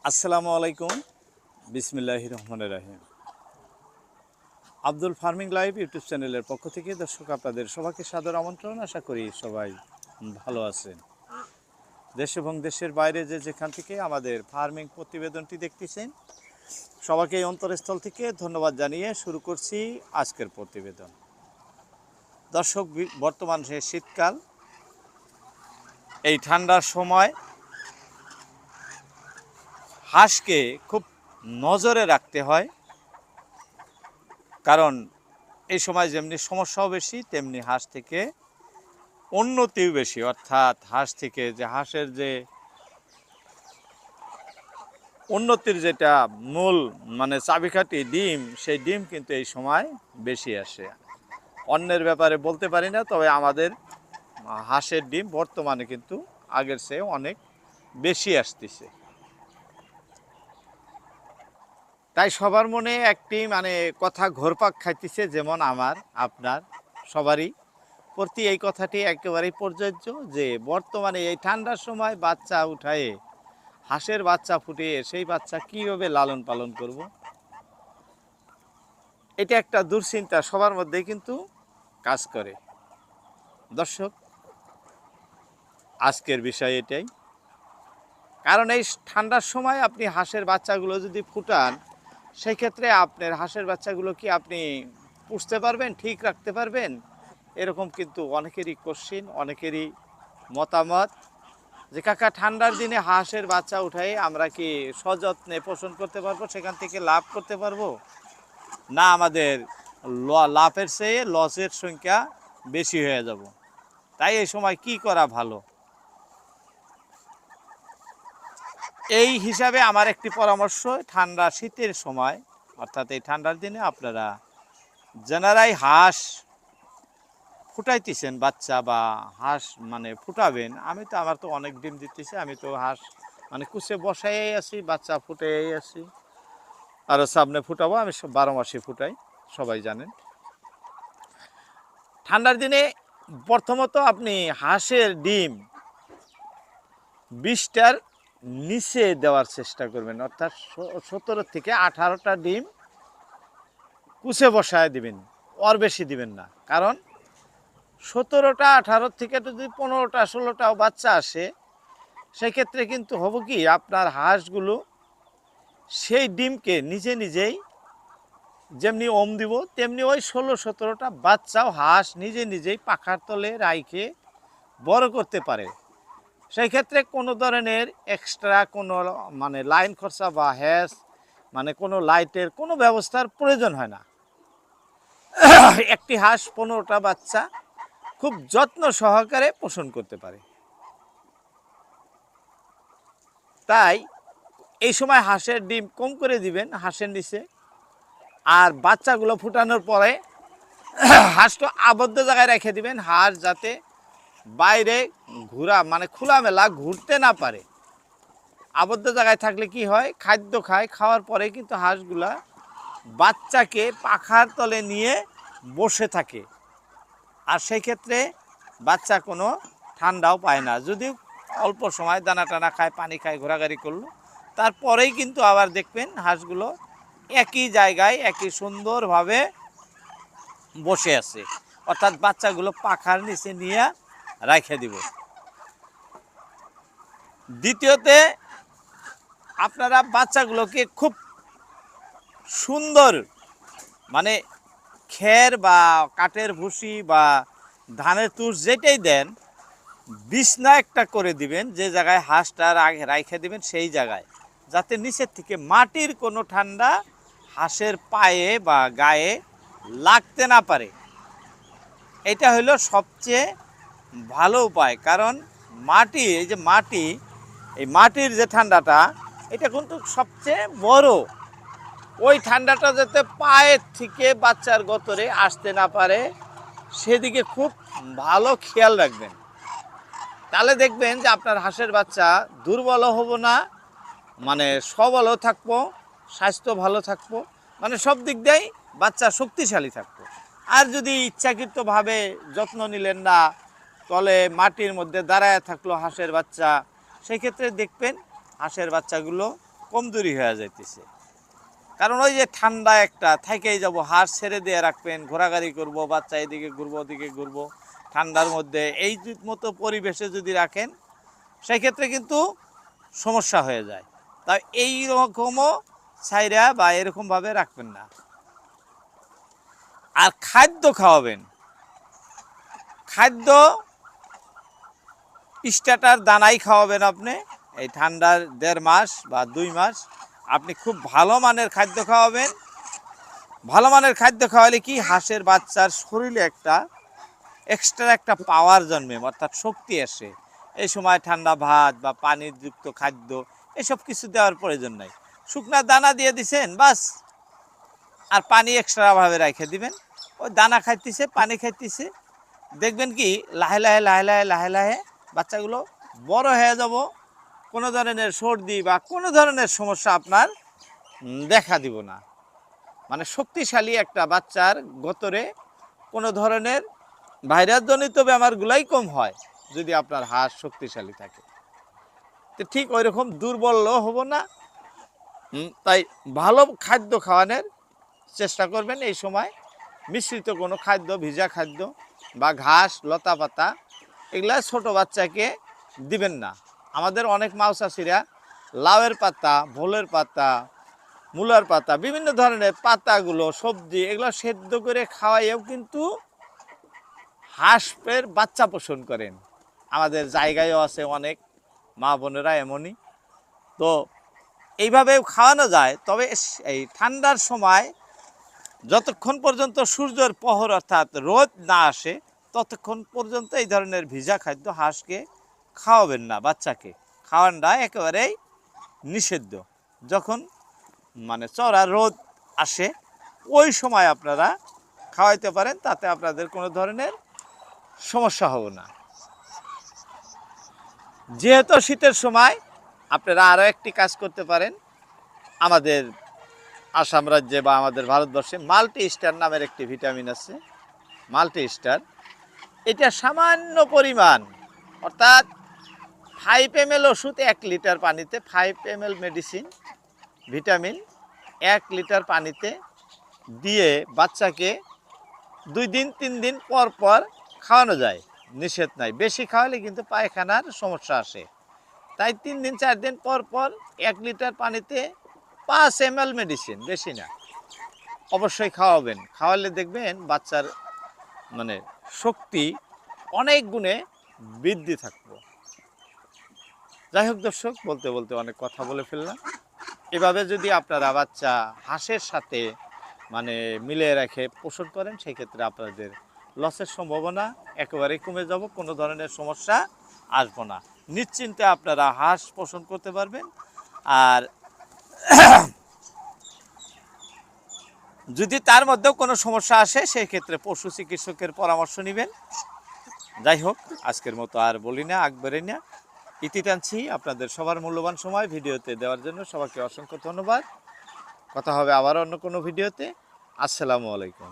আসসালামু আলাইকুম, বিসমিল্লাহির রহমানির রহিম। আব্দুল ফার্মিং লাইভ ইউটিউব চ্যানেলের পক্ষ থেকে দর্শক আপনাদের সবাইকে সাদর আমন্ত্রণ। আশা করি সবাই ভালো আছেন। দেশ এবং দেশের বাইরে যেখান থেকে আমাদের ফার্মিং প্রতিবেদনটি দেখতেছেন, সবাইকে অন্তরস্থল থেকে ধন্যবাদ জানিয়ে শুরু করছি আজকের প্রতিবেদন। দর্শক, বর্তমান যে শীতকাল, এই ঠান্ডার সময় হাঁসকে খুব নজরে রাখতে হয়, কারণ এই সময় যেমনি সমস্যাও বেশি তেমনি হাঁস থেকে উন্নতিও বেশি। অর্থাৎ হাঁস থেকে যে হাঁসের যে উন্নতির যেটা মূল চাবিকাঠি ডিম, সেই ডিম কিন্তু এই সময় বেশি আসে। অন্যের ব্যাপারে বলতে পারি না, তবে আমাদের হাঁসের ডিম বর্তমানে কিন্তু আগের চেয়ে অনেক বেশি আসতেছে। তাই সবার মনে একটি কথা ঘোরপাক খাইতেছে, যেমন আমার আপনার সবারই প্রতি এই কথাটি একেবারেই প্রযোজ্য যে বর্তমানে এই ঠান্ডার সময় বাচ্চা উঠায়ে হাঁসের বাচ্চা ফুটিয়ে সেই বাচ্চা কীভাবে লালন পালন করব, এটা একটা দুশ্চিন্তা সবার মধ্যেই কিন্তু কাজ করে। দর্শক, আজকের বিষয় এটাই। কারণ এই ঠান্ডার সময় আপনি হাঁসের বাচ্চাগুলো যদি ফুটান, সেই ক্ষেত্রে আপনার হাঁসের বাচ্চাগুলো কি আপনি পুষতে পারবেন, ঠিক রাখতে পারবেন? এরকম কিন্তু অনেকেরই কোশ্চিন, অনেকেরই মতামত যে কাকা, ঠান্ডার দিনে হাঁসের বাচ্চা উঠাই আমরা কি সযত্নে পোষণ করতে পারবো, সেখান থেকে লাভ করতে পারবো, না আমাদের লাভের চেয়ে লসের সংখ্যা বেশি হয়ে যাব? তাই এই সময় কি করা ভালো? এই হিসাবে আমার একটি পরামর্শ, ঠান্ডা শীতের সময় অর্থাৎ এই ঠান্ডার দিনে আপনারা যারাই হাঁস ফুটাইতেছেন বাচ্চা বা হাঁস ফুটাবেন, আমার তো অনেক ডিম দিতেছে, আমি তো হাঁস কুচে বসাই আছি, বাচ্চা ফুটাই আছি, আরও সামনে ফুটাবো। আমি 12 মাসে ফুটাই, সবাই জানেন। ঠান্ডার দিনে প্রথমত আপনি হাঁসের ডিম 20টার নিচে দেওয়ার চেষ্টা করবেন, অর্থাৎ 17 থেকে 18টা ডিম কুচে বসায় দিবেন, ওর বেশি দিবেন না। কারণ 17টা 18 থেকে যদি 15টা 16টাও বাচ্চা আসে, সেক্ষেত্রে কিন্তু হবে কি, আপনার হাঁসগুলো সেই ডিমকে নিজেই যেমনি দিব, তেমনি ওই 16-17টা বাচ্চাও হাঁস নিজেই পাখার তলে রাইখে বড় করতে পারে। সেই ক্ষেত্রে কোনো ধরনের এক্সট্রা কোনো লাইন খরচা বা হ্যাস কোনো লাইটের কোনো ব্যবস্থার প্রয়োজন হয় না। একটি হাঁস 15টা বাচ্চা খুব যত্ন সহকারে পোষণ করতে পারে। তাই এই সময় হাঁসের ডিম কম করে দিবেন হাঁসের নিচে, আর বাচ্চাগুলো ফুটানোর পরে হাঁসটা আবদ্ধ জায়গায় রেখে দিবেন, হাঁস যাতে বাইরে খোলামেলা ঘুরতে না পারে। আবদ্ধ জায়গায় থাকলে কি হয়, খাদ্য খায়, খাওয়ার পরে কিন্তু হাঁসগুলা বাচ্চাকে পাখার তলে নিয়ে বসে থাকে, আর সেই ক্ষেত্রে বাচ্চা কোনো ঠান্ডাও পায় না। যদি অল্প সময় দানা টানা খায়, পানি খায়, ঘোরাঘুরি করলো, তারপরেই কিন্তু আবার দেখবেন হাঁসগুলো একই জায়গায় একই সুন্দরভাবে বসে আছে। অর্থাৎ বাচ্চাগুলো পাখার নিচে নিয়ে রেখে দিব। দ্বিতীয়তে, আপনারা বাচ্চাগুলোকে খুব সুন্দর খের বা কাঠের ভুসি বা ধানের তুষ যেটাই দেন, বিছনা একটা করে দিবেন, যে জায়গায় হাঁসটা রাইখে দিবেন সেই জায়গায়, যাতে নিচের থেকে মাটির কোনো ঠান্ডা হাঁসের পায়ে বা গায়ে লাগতে না পারে। এটা হলো সবচেয়ে ভালো উপায়। কারণ এই মাটির যে ঠান্ডাটা, এটা কিন্তু সবচেয়ে বড়। ওই ঠান্ডাটা যাতে পায়ের থেকে বাচ্চার গতরে আসতে না পারে, সেদিকে খুব ভালো খেয়াল রাখবেন। তাহলে দেখবেন যে আপনার হাঁসের বাচ্চা দুর্বলও হব না, সবলও থাকবো, স্বাস্থ্য ভালো থাকবো, সব দিক দিয়েই বাচ্চা শক্তিশালী থাকবো। আর যদি ইচ্ছাকৃতভাবে যত্ন নিলেন না, তলে মাটির মধ্যে দাঁড়ায় থাকলো হাঁসের বাচ্চা, সেই ক্ষেত্রে দেখবেন হাঁসের বাচ্চাগুলো কমজোরি হয়ে যাইতেছে। কারণ ওই যে ঠান্ডা একটা থেকেই যাব, হাঁস ছেড়ে দিয়ে রাখবেন, ঘোরাঘুরি করবো, বাচ্চা এদিকে ঘুরবো ওদিকে ঘুরবো ঠান্ডার মধ্যে, এই মতো পরিবেশে যদি রাখেন সেই ক্ষেত্রে কিন্তু সমস্যা হয়ে যায়। তাই এই রকমও ছাইরা বা এরকমভাবে রাখবেন না। আর খাদ্য খাওয়াবেন, খাদ্য স্টার্টার দানাই খাওয়াবেন আপনি। এই ঠান্ডার 1.5 মাস বা 2 মাস আপনি খুব ভালো মানের খাদ্য খাওয়াবেন। ভালো মানের খাদ্য খাওয়ালে কি হাঁসের বাচ্চার শরীরে একটা এক্সট্রা একটা পাওয়ার জন্মে, অর্থাৎ শক্তি আসে। এই সময় ঠান্ডা ভাত বা পানিযুক্ত খাদ্য এসব কিছু দেওয়ার প্রয়োজন নাই। শুকনা দানা দিয়ে দিছেন বাস, আর পানি এক্সট্রাভাবে রেখে দিবেন। ওই দানা খাইতেছে, পানি খাইতেছে, দেখবেন কি লাহে লাহে লাহে লাহে লাহে লাহে বাচ্চাগুলো বড় হয়ে যাব। কোনো ধরনের সর্দি বা কোনো ধরনের সমস্যা আপনার দেখা দিব না। মানে শক্তিশালী একটা বাচ্চার গতরে কোনো ধরনের ভাইরাসজনিত বেমারগুলাই কম হয় যদি আপনার হাঁস শক্তিশালী থাকে। তো ঠিক ওই রকম দুর্বলও হব না। তাই ভালো খাদ্য খাওয়ানোর চেষ্টা করবেন। এই সময় মিশ্রিত কোনো খাদ্য, ভিজা খাদ্য বা ঘাস, লতা পাতা এগুলা ছোট বাচ্চাকে দিবেন না। আমাদের অনেক মাউসাসিরা লাউয়ের পাতা, ভোলের পাতা, মূলার পাতা, বিভিন্ন ধরনের পাতাগুলো, সবজি এগুলো সেদ্ধ করে খাওয়াইও কিন্তু হাঁসের বাচ্চা পোষণ করেন। আমাদের জায়গায়ও আছে অনেক মা বোনেরা এমনই। তো এইভাবেও খাওয়ানো যায়। তবে এই ঠান্ডার সময় যতক্ষণ পর্যন্ত সূর্যের প্রহর অর্থাৎ রোদ না আসে ততক্ষণ পর্যন্ত এই ধরনের ভিজা খাদ্য হাঁসকে খাওয়াবেন না। বাচ্চাকে খাওয়ানটা একেবারেই নিষিদ্ধ। যখন মানে চড়া রোদ আসে ওই সময় আপনারা খাওয়াইতে পারেন, তাতে আপনাদের কোনো ধরনের সমস্যা হবে না। যেহেতু শীতের সময় আপনারা আরও একটি কাজ করতে পারেন। আমাদের আসাম রাজ্যে বা আমাদের ভারতবর্ষে মাল্টি স্টার নামের একটি ভিটামিন আছে, মাল্টি স্টার। এটা সামান্য পরিমাণ, অর্থাৎ 5 ml ওষুধ 1 লিটার পানিতে, 5 ml মেডিসিন ভিটামিন 1 লিটার পানিতে দিয়ে বাচ্চাকে 2 দিন 3 দিন পর পর খাওয়ানো যায়, নিষেধ নাই। বেশি খাওয়ালে কিন্তু পায়খানার সমস্যা আসে। তাই 3 দিন 4 দিন পর পর 1 লিটার পানিতে 5 ml মেডিসিন, বেশি না, অবশ্যই খাওয়াবেন। খাওয়ালে দেখবেন বাচ্চার মানে শক্তি অনেক গুণে বৃদ্ধি থাকবে। যাই হোক দর্শক, বলতে বলতে অনেক কথা বলে ফেললাম। এভাবে যদি আপনারা বাচ্চা হাঁসের সাথে মানে মিলিয়ে রেখে পোষণ করেন সেই ক্ষেত্রে আপনাদের লসের সম্ভাবনা একেবারেই কমে যাব, কোনো ধরনের সমস্যা আসবো না। নিশ্চিন্তে আপনারা হাঁস পোষণ করতে পারবেন। আর যদি তার মধ্যেও কোনো সমস্যা আসে সেই ক্ষেত্রে পশু চিকিৎসকের পরামর্শ নেবেন। যাই হোক, আজকের মতো আর বলি না, আকবরই না, ইতি টানছি। আপনাদের সবার মূল্যবান সময় ভিডিওতে দেওয়ার জন্য সবাইকে অসংখ্য ধন্যবাদ। কথা হবে আবার অন্য কোনো ভিডিওতে। আসসালামু আলাইকুম।